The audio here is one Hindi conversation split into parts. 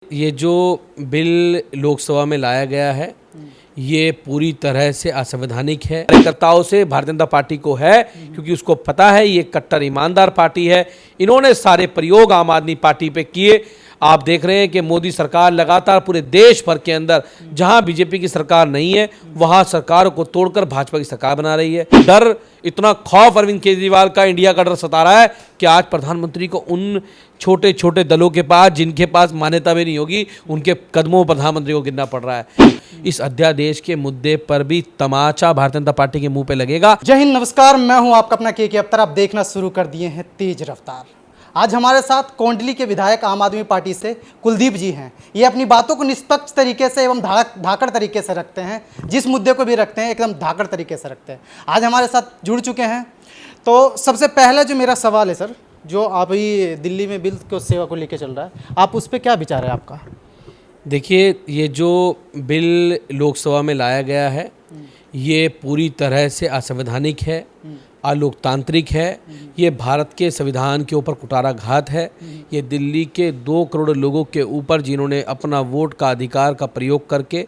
ये जो बिल लोकसभा में लाया गया है ये पूरी तरह से असंवैधानिक है। कार्यकर्ताओं से भारतीय जनता पार्टी को है, क्योंकि उसको पता है ये कट्टर ईमानदार पार्टी है। इन्होंने सारे प्रयोग आम आदमी पार्टी पे किए। आप देख रहे हैं कि मोदी सरकार लगातार पूरे देश भर के अंदर जहां बीजेपी की सरकार नहीं है वहां सरकार को तोड़कर भाजपा की सरकार बना रही है। डर, इतना खौफ अरविंद केजरीवाल का इंडिया का डर सता रहा है कि आज प्रधानमंत्री को उन छोटे छोटे दलों के पास जिनके पास मान्यता भी नहीं होगी उनके कदमों पर प्रधानमंत्री को गिरना पड़ रहा है। इस अध्यादेश के मुद्दे पर भी तमाचा भारतीय जनता पार्टी के मुंह पे लगेगा। जय हिंद, नमस्कार। मैं हूं आपका अपना के अख्तर। आप देखना शुरू कर दिए हैं तेज रफ्तार। आज हमारे साथ कोंडली के विधायक आम आदमी पार्टी से कुलदीप जी हैं। ये अपनी बातों को निष्पक्ष तरीके से एवं धाकड़ तरीके से रखते हैं, जिस मुद्दे को भी रखते हैं एकदम धाकड़ तरीके से रखते हैं। आज हमारे साथ जुड़ चुके हैं। तो सबसे पहला जो मेरा सवाल है सर, जो आप ही दिल्ली में बिल को सेवा को लेकर चल रहा है, आप उस पर क्या विचार है आपका? देखिए, ये जो बिल लोकसभा में लाया गया है ये पूरी तरह से असंवैधानिक है, अलोकतांत्रिक है। ये भारत के संविधान के ऊपर कुठाराघात है। ये दिल्ली के 2 करोड़ लोगों के ऊपर जिन्होंने अपना वोट का अधिकार का प्रयोग करके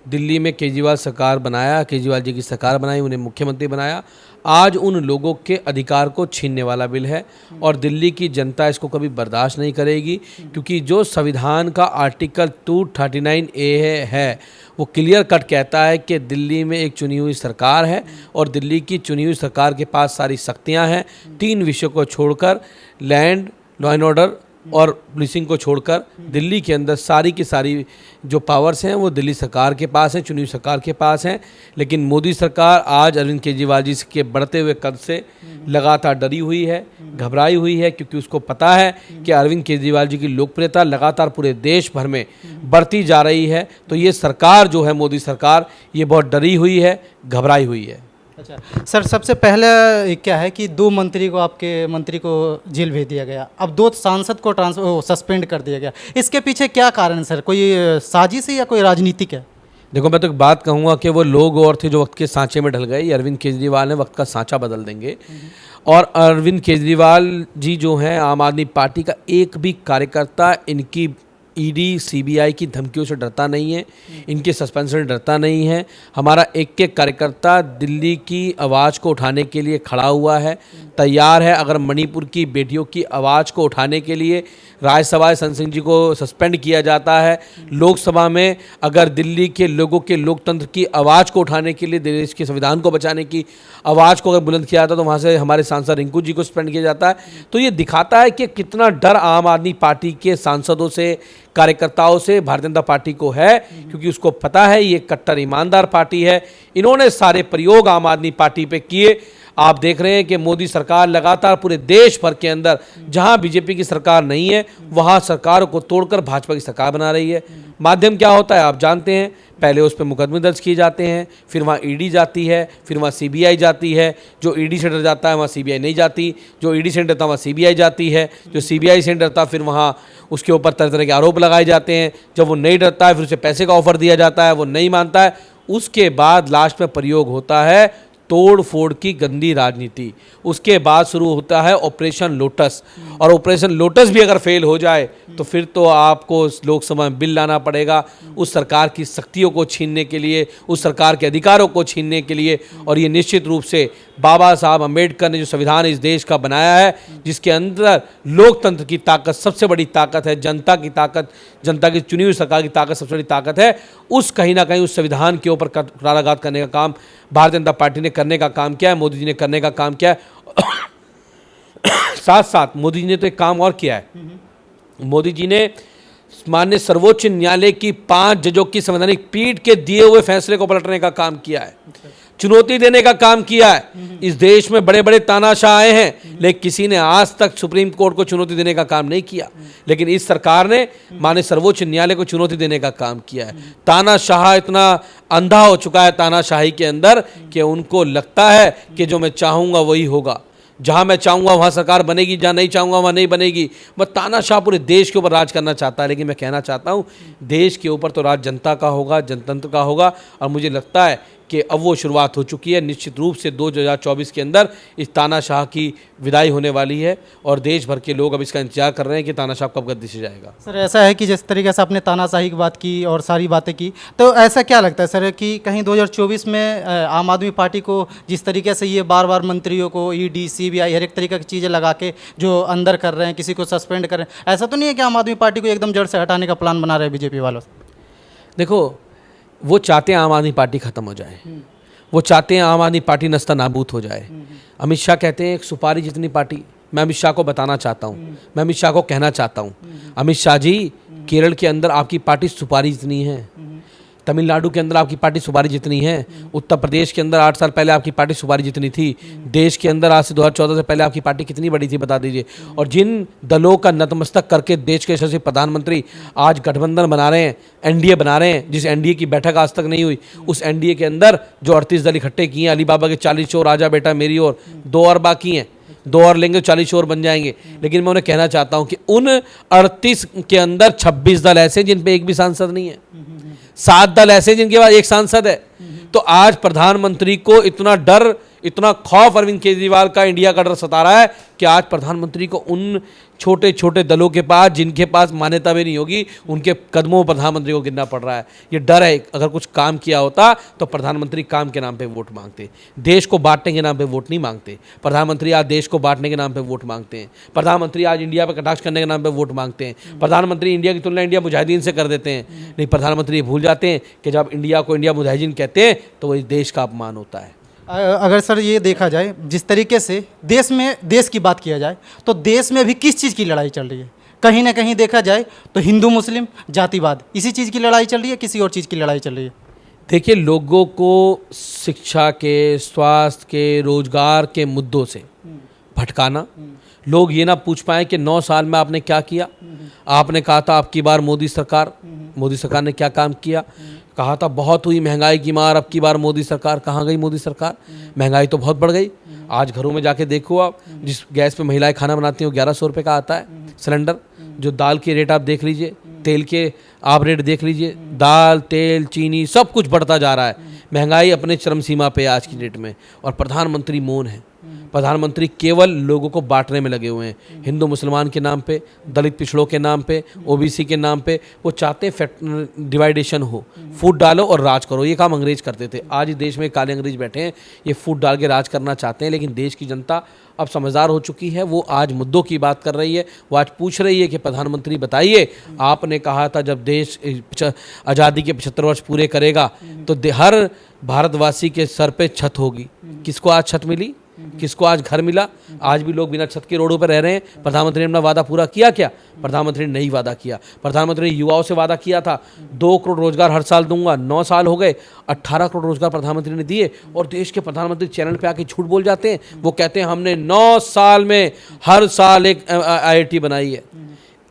दिल्ली में केजरीवाल सरकार बनाया, केजरीवाल जी की सरकार बनाई, उन्हें मुख्यमंत्री बनाया, आज उन लोगों के अधिकार को छीनने वाला बिल है। और दिल्ली की जनता इसको कभी बर्दाश्त नहीं करेगी, क्योंकि जो संविधान का आर्टिकल 239A है वो क्लियर कट कहता है कि दिल्ली में एक चुनी हुई सरकार है और दिल्ली की चुनी हुई सरकार के पास सारी शक्तियां हैं। 3 विषयों को छोड़कर, लैंड, लॉ एंड ऑर्डर और पुलिसिंग को छोड़कर, दिल्ली के अंदर सारी की सारी जो पावर्स हैं वो दिल्ली सरकार के पास हैं, चुनी हुई सरकार के पास हैं। लेकिन मोदी सरकार आज अरविंद केजरीवाल जी के बढ़ते हुए कद से लगातार डरी हुई है, घबराई हुई है, क्योंकि उसको पता है कि अरविंद केजरीवाल जी की लोकप्रियता लगातार पूरे देश भर में बढ़ती जा रही है। तो ये सरकार जो है, मोदी सरकार, ये बहुत डरी हुई है, घबराई हुई है। अच्छा सर, सबसे पहले क्या है कि 2 मंत्री को, आपके मंत्री को जेल भेज दिया गया, अब 2 सांसद को सस्पेंड कर दिया गया। इसके पीछे क्या कारण है सर? कोई साजिश है या कोई राजनीतिक है? देखो, मैं तो एक बात कहूँगा कि वो लोग और थे जो वक्त के सांचे में ढल गए। ये अरविंद केजरीवाल ने वक्त का सांचा बदल देंगे। और अरविंद केजरीवाल जी जो हैं, आम आदमी पार्टी का एक भी कार्यकर्ता इनकी ईडी सीबीआई की धमकियों से डरता नहीं है, इनके सस्पेंशन से डरता नहीं है। हमारा एक एक कार्यकर्ता दिल्ली की आवाज़ को उठाने के लिए खड़ा हुआ है, तैयार है। अगर मणिपुर की बेटियों की आवाज़ को उठाने के लिए राज्यसभा संजय सिंह जी को सस्पेंड किया जाता है, लोकसभा में अगर दिल्ली के लोगों के लोकतंत्र की आवाज़ को उठाने के लिए, देश के संविधान को बचाने की आवाज़ को अगर बुलंद किया जाता है तो वहाँ से हमारे सांसद रिंकू जी को सस्पेंड किया जाता है। तो ये दिखाता है कि कितना डर आम आदमी पार्टी के सांसदों से, कार्यकर्ताओं से भारतीय जनता पार्टी को है, क्योंकि उसको पता है ये कट्टर ईमानदार पार्टी है। इन्होंने सारे प्रयोग आम आदमी पार्टी पे किए। आप देख रहे हैं कि मोदी सरकार लगातार पूरे देश भर के अंदर जहां बीजेपी की सरकार नहीं है वहां सरकार को तोड़कर भाजपा की सरकार बना रही है। माध्यम क्या होता है आप जानते हैं, पहले उस पर मुकदमे दर्ज किए जाते हैं, फिर वहाँ ईडी जाती है, फिर वहाँ सीबीआई जाती है। जो ईडी से डर जाता है वहाँ सीबीआई नहीं जाती, जो ईडी से डरता है वहाँ सीबीआई जाती है, जो सीबीआई से डरता फिर वहाँ उसके ऊपर तरह तरह के आरोप लगाए जाते हैं। जब वो नहीं डरता है फिर उसे पैसे का ऑफर दिया जाता है, वो नहीं मानता है, उसके बाद लास्ट में प्रयोग होता है तोड़ फोड़ की गंदी राजनीति। उसके बाद शुरू होता है ऑपरेशन लोटस, और ऑपरेशन लोटस भी अगर फेल हो जाए तो फिर तो आपको लोकसभा में बिल लाना पड़ेगा उस सरकार की शक्तियों को छीनने के लिए, उस सरकार के अधिकारों को छीनने के लिए। और ये निश्चित रूप से बाबा साहब अम्बेडकर ने जो संविधान इस देश का बनाया है, जिसके अंदर लोकतंत्र की ताकत सबसे बड़ी ताकत है, जनता की ताकत, जनता की चुनी हुई सरकार की ताकत सबसे बड़ी ताकत है, उस कहीं ना कहीं उस संविधान के ऊपर कुठाराघात करने का काम भारतीय जनता पार्टी ने करने का काम किया है, मोदी जी ने करने का काम किया है। साथ साथ मोदी जी ने तो एक काम और किया है। मोदी जी ने माननीय सर्वोच्च न्यायालय की 5 जजों की संवैधानिक पीठ के दिए हुए फैसले को पलटने का काम किया है, चुनौती देने का काम किया है। इस देश में बड़े बड़े तानाशाह आए हैं, लेकिन किसी ने आज तक सुप्रीम कोर्ट को चुनौती देने का काम नहीं किया। लेकिन इस सरकार ने माननीय सर्वोच्च न्यायालय को चुनौती देने का काम किया है। तानाशाह इतना अंधा हो चुका है तानाशाही के अंदर कि उनको लगता है कि जो मैं चाहूँगा वही होगा, जहाँ मैं चाहूँगा वहाँ सरकार बनेगी, जहाँ नहीं चाहूँगा वहाँ नहीं बनेगी। मैं तानाशाह पूरे देश के ऊपर राज करना चाहता है, लेकिन मैं कहना चाहता हूँ देश के ऊपर तो राज जनता का होगा, जनतंत्र का होगा। और मुझे लगता है कि अब वो शुरुआत हो चुकी है। निश्चित रूप से 2024 के अंदर इस तानाशाह की विदाई होने वाली है और देश भर के लोग अब इसका इंतजार कर रहे हैं कि तानाशाह कब गद्दी से जाएगा। सर ऐसा है कि जिस तरीके से आपने तानाशाही की बात की और सारी बातें की, तो ऐसा क्या लगता है सर कि कहीं 2024 में आम आदमी पार्टी को जिस तरीके से ये बार बार मंत्रियों को ईडी सीबीआई हर एक तरीके की चीज़ें लगा के जो अंदर कर रहे हैं, किसी को सस्पेंड कर रहे हैं, ऐसा तो नहीं है कि आम आदमी पार्टी को एकदम जड़ से हटाने का प्लान बना रहे हैं बीजेपी वालों? देखो, वो चाहते हैं आम आदमी पार्टी ख़त्म हो जाए, वो चाहते हैं आम आदमी पार्टी नस्ता नाबूद हो जाए। अमित शाह कहते हैं एक सुपारी जितनी पार्टी। मैं अमित शाह को बताना चाहता हूँ, मैं अमित शाह को कहना चाहता हूँ, अमित शाह जी, केरल के अंदर आपकी पार्टी सुपारी जितनी है, तमिलनाडु के अंदर आपकी पार्टी सुपारी जितनी है, उत्तर प्रदेश के अंदर 8 साल पहले आपकी पार्टी सुपारी जितनी थी, देश के अंदर आज से 2014 से पहले आपकी पार्टी कितनी बड़ी थी बता दीजिए। और जिन दलों का नतमस्तक करके देश के यशस्वी प्रधानमंत्री आज गठबंधन बना रहे हैं, एनडीए बना रहे हैं, जिस एनडीए की बैठक आज तक नहीं हुई, उस एनडीए के अंदर जो 38 दल इकट्ठे किए हैं, अली बाबा के 40 चोर, राजा बेटा मेरी और 2 और बाकी हैं, 2 और लेंगे 40 और बन जाएंगे। लेकिन मैं उन्हें कहना चाहता हूं कि उन 38 के अंदर 26 दल ऐसे जिन पे एक भी सांसद नहीं है, 7 दल ऐसे जिनके पास एक सांसद है। तो आज प्रधानमंत्री को इतना डर, इतना खौफ अरविंद केजरीवाल का इंडिया का डर सता रहा है कि आज प्रधानमंत्री को उन छोटे छोटे दलों के पास, जिनके पास मान्यता भी नहीं होगी, उनके कदमों पर प्रधानमंत्री को गिरना पड़ रहा है। ये डर है, अगर कुछ काम किया होता तो प्रधानमंत्री काम के नाम पे वोट मांगते, देश को बांटने के नाम पे वोट नहीं मांगते। प्रधानमंत्री आज देश को बांटने के नाम पे वोट मांगते हैं, प्रधानमंत्री आज इंडिया पर कटाक्ष करने के नाम पे वोट मांगते हैं, प्रधानमंत्री इंडिया की तुलना इंडिया मुजाहिदीन से कर देते हैं। नहीं, प्रधानमंत्री भूल जाते हैं कि जब इंडिया को इंडिया मुजाहिदीन कहते हैं तो वही देश का अपमान होता है। अगर सर ये देखा जाए जिस तरीके से देश की बात किया जाए तो देश में भी किस चीज़ की लड़ाई चल रही है? कहीं ना कहीं देखा जाए तो हिंदू मुस्लिम जातिवाद, इसी चीज़ की लड़ाई चल रही है, किसी और चीज़ की लड़ाई चल रही है? देखिए, लोगों को शिक्षा के, स्वास्थ्य के, रोजगार के मुद्दों से भटकाना, लोग ये ना पूछ पाए कि 9 साल में आपने क्या किया। आपने कहा था आपकी बार मोदी सरकार ने क्या काम किया, कहा था बहुत हुई महंगाई की मार, अब की बार मोदी सरकार, कहाँ गई मोदी सरकार? महंगाई तो बहुत बढ़ गई। आज घरों में जाके देखो आप, जिस गैस पे महिलाएं खाना बनाती हैं वो 1100 रुपये का आता है सिलेंडर। जो दाल के रेट आप देख लीजिए, तेल के आप रेट देख लीजिए, दाल, तेल, चीनी सब कुछ बढ़ता जा रहा है। महंगाई अपने चरम सीमा पे आज की डेट में, और प्रधानमंत्री मौन है। प्रधानमंत्री केवल लोगों को बांटने में लगे हुए हैं, हिंदू मुसलमान के नाम पे, दलित पिछड़ों के नाम पे, ओबीसी के नाम पे। वो चाहते हैं डिवाइडेशन हो, फूट डालो और राज करो। ये काम अंग्रेज करते थे, आज देश में काले अंग्रेज बैठे हैं, ये फूट डाल के राज करना चाहते हैं। लेकिन देश की जनता अब समझदार हो चुकी है, वो आज मुद्दों की बात कर रही है। वो आज पूछ रही है कि प्रधानमंत्री बताइए, आपने कहा था जब देश आज़ादी के 75 वर्ष पूरे करेगा तो हर भारतवासी के सर पे छत होगी। किसको आज छत मिली? किसको आज घर मिला? आज भी लोग बिना छत के रोडों पर रह रहे हैं। प्रधानमंत्री ने अपना वादा पूरा किया क्या? प्रधानमंत्री ने नहीं वादा किया। प्रधानमंत्री ने युवाओं से वादा किया था 2 करोड़ रोजगार हर साल दूंगा, 9 साल हो गए, 18 करोड़ रोजगार प्रधानमंत्री ने दिए। और देश के प्रधानमंत्री चैनल पे आके झूठ बोल जाते हैं। वो कहते हैं हमने 9 साल में हर साल एक IIT बनाई है,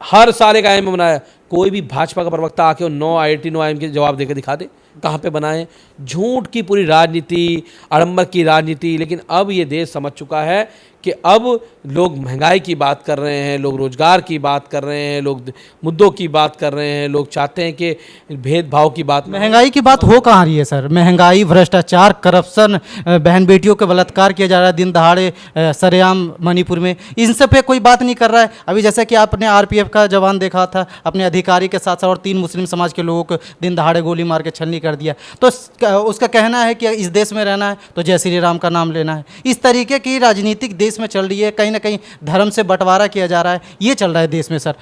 हर साल एक IIM बनाया। कोई भी भाजपा का प्रवक्ता आके 9 IIT 9 IIM के जवाब देकर दिखा दे कहाँ पे बनाए। झूठ की पूरी राजनीति, आडंबर की राजनीति। लेकिन अब ये देश समझ चुका है कि अब लोग महंगाई की बात कर रहे हैं, लोग रोजगार की बात कर रहे हैं, लोग मुद्दों की बात कर रहे हैं, लोग चाहते हैं कि भेदभाव की बात। महंगाई की बात हो कहाँ रही है सर? महंगाई, भ्रष्टाचार, करप्शन, बहन बेटियों का बलात्कार किया जा रहा है दिन दहाड़े सरेआम मणिपुर में, इन सब पे कोई बात नहीं कर रहा है। अभी जैसे कि आपने RPF का जवान देखा था, अपने अधिकारी के साथ साथ और 3 मुस्लिम समाज के लोगों को दिन दहाड़े गोली मार के छलनी कर दिया। तो उसका कहना है कि इस देश में रहना है तो जय श्री राम का नाम लेना है। इस तरीके की राजनीतिक देश में चल रही है, कहीं ना कहीं धर्म से बंटवारा किया जा रहा है, ये चल रहा है देश में सर।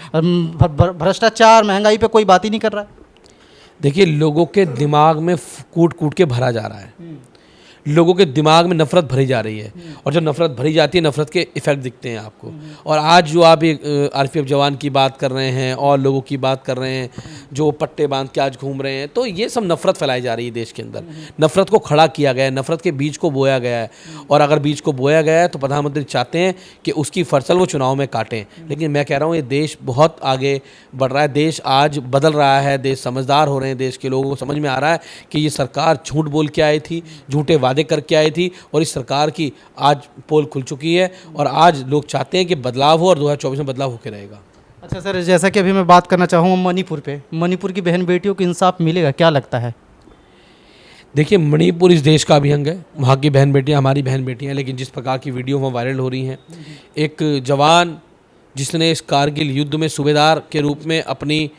भ्रष्टाचार, महंगाई पे कोई बात ही नहीं कर रहा है। देखिए, लोगों के दिमाग में कूट कूट के भरा जा रहा है, लोगों के दिमाग में नफरत भरी जा रही है। और जब नफरत भरी जाती है, नफरत के इफेक्ट दिखते हैं आपको। और आज जो आप एक RPF जवान की बात कर रहे हैं और लोगों की बात कर रहे हैं जो पट्टे बांध के आज घूम रहे हैं, तो ये सब नफरत फैलाई जा रही है देश के अंदर। नफरत को खड़ा किया गया है, नफरत के बीज को बोया गया है। और अगर बीज को बोया गया है तो प्रधानमंत्री चाहते हैं कि उसकी फसल वो चुनाव में काटें। लेकिन मैं कह रहा हूँ ये देश बहुत आगे बढ़ रहा है, देश आज बदल रहा है, देश समझदार हो रहे हैं, देश के लोगों को समझ में आ रहा है कि ये सरकार झूठ बोल के आई थी, झूठे वादे करके आई थी, और इस सरकार की आज पोल खुल चुकी है। और आज लोग चाहते हैं कि बदलाव हो, और 2024 में बदलाव होकर रहेगा। अच्छा सर, जैसा कि अभी मैं बात करना चाहूँगा मणिपुर पे, मणिपुर की बहन बेटियों को इंसाफ मिलेगा, क्या लगता है? देखिए, मणिपुर इस देश का भी अंग है, वहाँ की बहन बेटियाँ हमारी बहन बेटियाँ हैं, लेकिन जिस प्रकार की वीडियो वहाँ वायरल हो रही हैं, एक जवान जिसने इस कारगिल युद्ध में सूबेदार के रूप में अपनी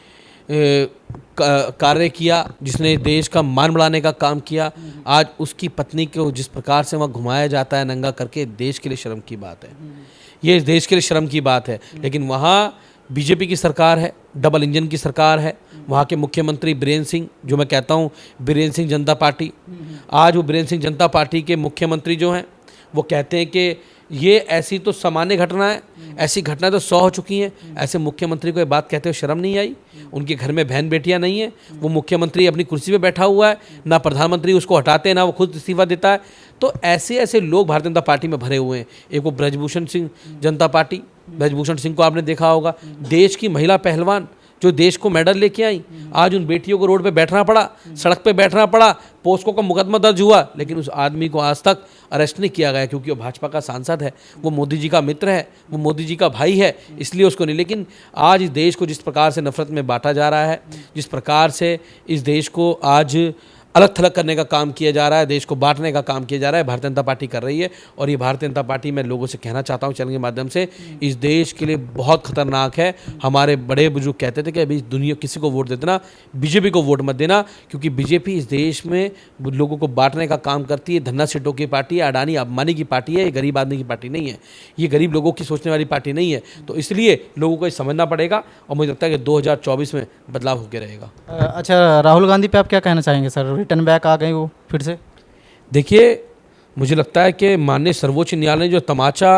कार्य किया, जिसने देश का मान बढ़ाने का काम किया, आज उसकी पत्नी को जिस प्रकार से वहाँ घुमाया जाता है नंगा करके, देश के लिए शर्म की बात है। ये इस देश के लिए शर्म की बात है। लेकिन वहाँ बीजेपी की सरकार है, डबल इंजन की सरकार है। वहाँ के मुख्यमंत्री बीरेन्द्र सिंह, जो मैं कहता हूँ बीरेन्द्र सिंह जनता पार्टी, आज वो बीरेन्द्र सिंह जनता पार्टी के मुख्यमंत्री जो हैं वो कहते हैं कि ये ऐसी तो सामान्य घटना है, ऐसी घटना तो 100 हो चुकी हैं। ऐसे मुख्यमंत्री को ये बात कहते हुए शर्म नहीं आई? उनके घर में बहन बेटियां नहीं हैं, वो मुख्यमंत्री अपनी कुर्सी पे बैठा हुआ है, ना प्रधानमंत्री उसको हटाते हैं, ना वो खुद इस्तीफा देता है। तो ऐसे ऐसे लोग भारतीय जनता पार्टी में भरे हुए हैं। एक वो ब्रजभूषण सिंह जनता पार्टी, ब्रजभूषण सिंह को आपने देखा होगा, देश की महिला पहलवान जो देश को मेडल लेके आई, आज उन बेटियों को रोड पे बैठना पड़ा, सड़क पे बैठना पड़ा, पोस्को का मुकदमा दर्ज हुआ, लेकिन उस आदमी को आज तक अरेस्ट नहीं किया गया, क्योंकि वो भाजपा का सांसद है, वो मोदी जी का मित्र है, वो मोदी जी का भाई है, इसलिए उसको नहीं। लेकिन आज इस देश को जिस प्रकार से नफरत में बांटा जा रहा है, जिस प्रकार से इस देश को आज अलग थलग करने का काम किया जा रहा है, देश को बांटने का काम किया जा रहा है, भारतीय जनता पार्टी कर रही है। और ये भारतीय जनता पार्टी मैं लोगों से कहना चाहता हूँ चैनल के माध्यम से, इस देश के लिए बहुत खतरनाक है। हमारे बड़े बुजुर्ग कहते थे कि अभी दुनिया किसी को वोट देना, बीजेपी को वोट मत देना, क्योंकि बीजेपी इस देश में लोगों को बांटने का काम करती है। धन्ना सेठों की पार्टी है, अडानी अंबानी की पार्टी है, ये गरीब आदमी की पार्टी नहीं है, ये गरीब लोगों की सोचने वाली पार्टी नहीं है। तो इसलिए लोगों को ये समझना पड़ेगा और मुझे लगता है कि 2024 में बदलाव होकर रहेगा। अच्छा, राहुल गांधी पे आप क्या कहना चाहेंगे सर? रिटर्न बैक आ गए वो फिर से? देखिए, मुझे लगता है कि माननीय सर्वोच्च न्यायालय ने जो तमाचा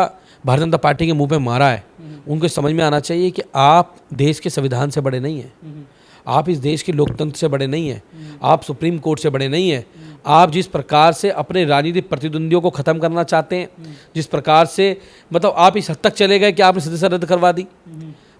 भारतीय जनता पार्टी के मुंह पे मारा है, उनको समझ में आना चाहिए कि आप देश के संविधान से बड़े नहीं हैं, आप इस देश के लोकतंत्र से बड़े नहीं हैं, आप सुप्रीम कोर्ट से बड़े नहीं हैं। आप जिस प्रकार से अपने राजनीतिक प्रतिद्वंदियों को ख़त्म करना चाहते हैं, जिस प्रकार से मतलब आप इस हद तक चले गए कि आपने सदस्यता रद्द करवा दी,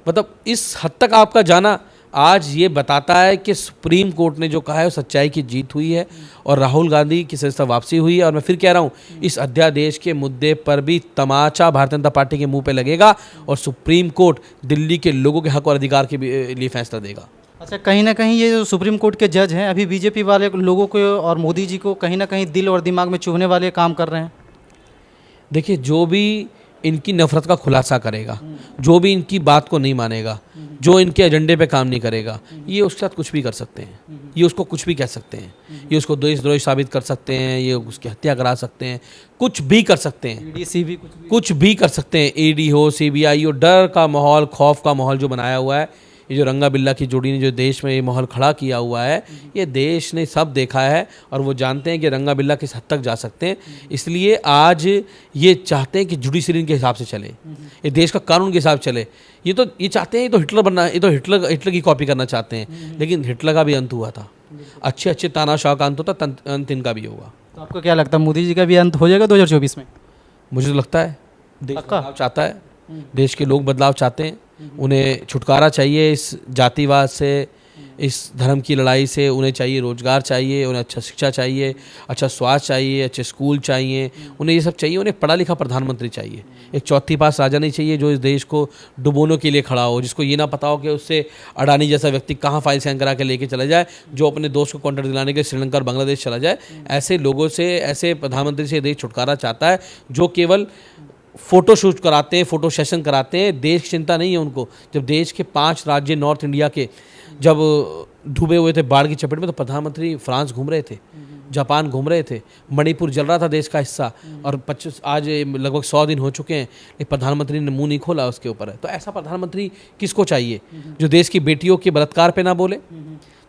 मतलब इस हद तक आपका जाना आज ये बताता है कि सुप्रीम कोर्ट ने जो कहा है वो सच्चाई की जीत हुई है और राहुल गांधी की सदस्यता वापसी हुई है। और मैं फिर कह रहा हूँ, इस अध्यादेश के मुद्दे पर भी तमाचा भारतीय जनता पार्टी के मुंह पे लगेगा और सुप्रीम कोर्ट दिल्ली के लोगों के हक और अधिकार के लिए फैसला देगा। अच्छा, कहीं ना कहीं ये जो सुप्रीम कोर्ट के जज हैं, अभी बीजेपी वाले लोगों को और मोदी जी को कहीं ना कहीं दिल और दिमाग में चुभने वाले काम कर रहे हैं। देखिए, जो भी इनकी नफरत का खुलासा करेगा, जो भी इनकी बात को नहीं मानेगा, जो इनके एजेंडे पे काम नहीं करेगा, ये उसके साथ कुछ भी कर सकते हैं, ये उसको कुछ भी कह सकते हैं, ये उसको देशद्रोही साबित कर सकते हैं, ये उसकी हत्या करा सकते हैं, कुछ भी कर सकते हैं, ईडी कुछ भी कर सकते हैं। ईडी हो, सीबीआई हो, डर का माहौल, खौफ का माहौल जो बनाया हुआ है, ये जो रंगा बिल्ला की जोड़ी ने जो देश में ये माहौल खड़ा किया हुआ है, ये देश ने सब देखा है और वो जानते हैं कि रंगा बिल्ला किस हद तक जा सकते हैं। इसलिए आज ये चाहते हैं कि जुडिशरी के हिसाब से चले, ये देश का कानून के हिसाब से चले। ये चाहते हैं, ये तो हिटलर बनना है, ये तो हिटलर की कॉपी करना चाहते हैं। लेकिन हिटलर का भी अंत हुआ था, अच्छे अच्छे तानाशाह का अंत होता, अंत इनका भी होगा। तो आपको क्या लगता है, मोदी जी का भी अंत हो जाएगा 2024 में? मुझे तो लगता है देश बदलाव चाहता है, देश के लोग बदलाव चाहते हैं, उन्हें छुटकारा चाहिए इस जातिवाद से, इस धर्म की लड़ाई से। उन्हें चाहिए रोजगार चाहिए, उन्हें अच्छा शिक्षा चाहिए, अच्छा स्वास्थ्य चाहिए, अच्छे स्कूल चाहिए, उन्हें ये सब चाहिए। उन्हें पढ़ा लिखा प्रधानमंत्री चाहिए, एक चौथी पास राजा नहीं चाहिए जो इस देश को डुबोने के लिए खड़ा हो, जिसको ये ना पता हो कि उससे अडानी जैसा व्यक्ति कहाँ फाइल साइन करा के लेके चला जाए, जो अपने दोस्त को कॉन्ट्रैक्ट दिलाने के श्रीलंका और बांग्लादेश चला जाए। ऐसे लोगों से, ऐसे प्रधानमंत्री से देश छुटकारा चाहता है जो केवल फ़ोटो शूट कराते हैं, फ़ोटो सेशन कराते हैं। देश की चिंता नहीं है उनको। जब देश के 5 राज्य नॉर्थ इंडिया के जब डूबे हुए थे बाढ़ की चपेट में, तो प्रधानमंत्री फ्रांस घूम रहे थे, जापान घूम रहे थे, मणिपुर जल रहा था देश का हिस्सा, और 25 आज लगभग 100 दिन हो चुके हैं, लेकिन प्रधानमंत्री ने मुंह नहीं खोला उसके ऊपर। तो ऐसा प्रधानमंत्री किसको चाहिए जो देश की बेटियों के बलात्कार पे ना बोले,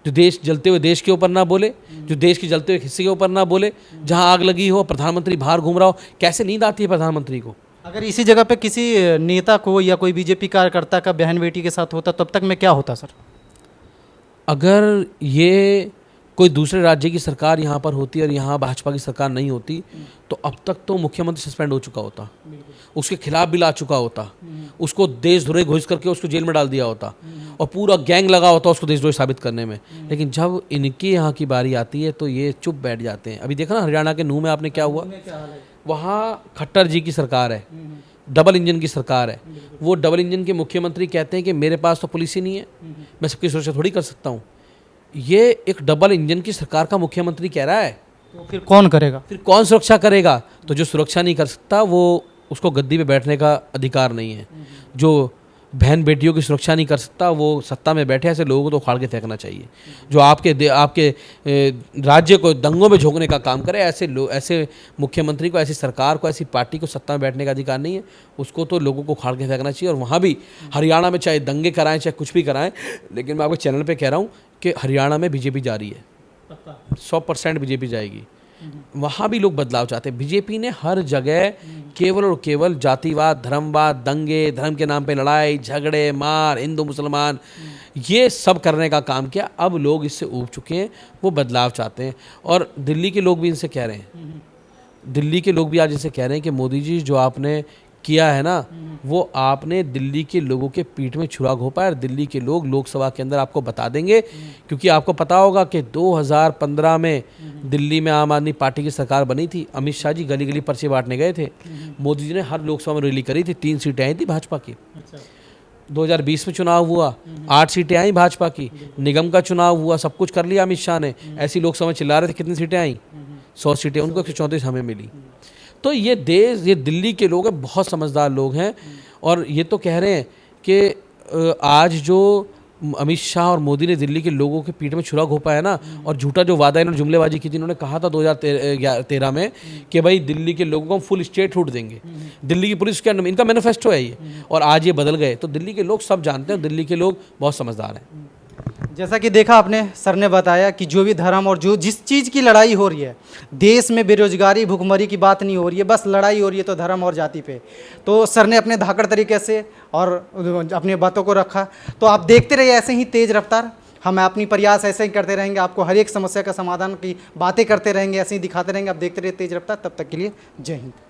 जो देश जलते हुए देश के ऊपर ना बोले, जो देश के जलते हुए हिस्से के ऊपर ना बोले, जहाँ आग लगी हो प्रधानमंत्री बाहर घूम रहा हो। कैसे नींद आती है प्रधानमंत्री को? अगर इसी जगह पे किसी नेता को या कोई बीजेपी कार्यकर्ता का बहन बेटी के साथ होता, तब तक में क्या होता सर? अगर ये कोई दूसरे राज्य की सरकार यहाँ पर होती और यहाँ भाजपा की सरकार नहीं होती, तो अब तक तो मुख्यमंत्री सस्पेंड हो चुका होता, उसके खिलाफ बिल आ चुका होता, उसको देशद्रोही घोषित करके उसको जेल में डाल दिया होता और पूरा गैंग लगा होता उसको देशद्रोही साबित करने में। लेकिन जब इनके यहाँ की बारी आती है तो ये चुप बैठ जाते हैं। अभी देखा ना हरियाणा के नूह में आपने क्या हुआ, वहाँ खट्टर जी की सरकार है, डबल इंजन की सरकार है। वो डबल इंजन के मुख्यमंत्री कहते हैं कि मेरे पास तो पुलिस ही नहीं है, मैं सबकी सुरक्षा थोड़ी कर सकता हूँ। ये एक डबल इंजन की सरकार का मुख्यमंत्री कह रहा है तो फिर कौन करेगा? फिर कौन सुरक्षा करेगा? तो जो सुरक्षा नहीं कर सकता वो, उसको गद्दी पे बैठने का अधिकार नहीं है। जो बहन बेटियों की सुरक्षा नहीं कर सकता वो सत्ता में बैठे, ऐसे लोगों को तो उखाड़ के फेंकना चाहिए। जो आपके राज्य को दंगों में झोंकने का काम करे, ऐसे मुख्यमंत्री को, ऐसी सरकार को, ऐसी पार्टी को सत्ता में बैठने का अधिकार नहीं है। उसको तो लोगों को उखाड़ के फेंकना चाहिए। और वहाँ भी हरियाणा में चाहे दंगे कराएं, चाहे कुछ भी कराएं, लेकिन मैं आपके चैनल पर कह रहा हूँ कि हरियाणा में बीजेपी जा रही है, 100% बीजेपी जाएगी। वहाँ भी लोग बदलाव चाहते हैं। बीजेपी ने हर जगह केवल और केवल जातिवाद, धर्मवाद, दंगे, धर्म के नाम पे लड़ाई झगड़े, मार, हिंदू मुसलमान, ये सब करने का काम किया। अब लोग इससे ऊब चुके हैं, वो बदलाव चाहते हैं। और दिल्ली के लोग भी इनसे कह रहे हैं, दिल्ली के लोग भी आज इनसे कह रहे हैं कि मोदी जी जो आपने किया है ना, वो आपने दिल्ली के लोगों के पीठ में छुरा घोंपा है। और दिल्ली के लोग लोकसभा के अंदर आपको बता देंगे, क्योंकि आपको पता होगा कि 2015 में दिल्ली में आम आदमी पार्टी की सरकार बनी थी। अमित शाह जी गली गली पर्चे बांटने गए थे। मोदी जी ने हर लोकसभा में रैली करी थी, 3 सीटें आई थी भाजपा की। 2020 में चुनाव हुआ, 8 सीटें आई भाजपा की। निगम का चुनाव हुआ, सब कुछ कर लिया अमित शाह ने। ऐसी लोकसभा में चिल्ला रहे थे, कितनी सीटें आई? 100 सीटें उनको, 134 हमें मिली। तो ये दिल्ली के लोग हैं, बहुत समझदार लोग हैं। और ये तो कह रहे हैं कि आज जो अमित शाह और मोदी ने दिल्ली के लोगों के पीठ में छुरा घोंपा है ना, और झूठा जो वादा इन्होंने जुमलेबाजी की थी, इन्होंने कहा था 2013 में कि भाई दिल्ली के लोगों को हम फुल स्टेट हुड देंगे, दिल्ली की पुलिस के अंडर में, इनका मैनिफेस्टो है ये। और आज ये बदल गए। तो दिल्ली के लोग सब जानते हैं, दिल्ली के लोग बहुत समझदार हैं। जैसा कि देखा आपने, सर ने बताया कि जो भी धर्म और जो जिस चीज़ की लड़ाई हो रही है, देश में बेरोजगारी भुखमरी की बात नहीं हो रही है, बस लड़ाई हो रही है तो धर्म और जाति पे। तो सर ने अपने धाकड़ तरीके से और अपनी बातों को रखा। तो आप देखते रहिए ऐसे ही तेज़ रफ्तार। हम अपनी प्रयास ऐसे ही करते रहेंगे, आपको हर एक समस्या का समाधान की बातें करते रहेंगे, ऐसे ही दिखाते रहेंगे। आप देखते रहिए तेज़ रफ्तार। तब तक के लिए जय हिंद।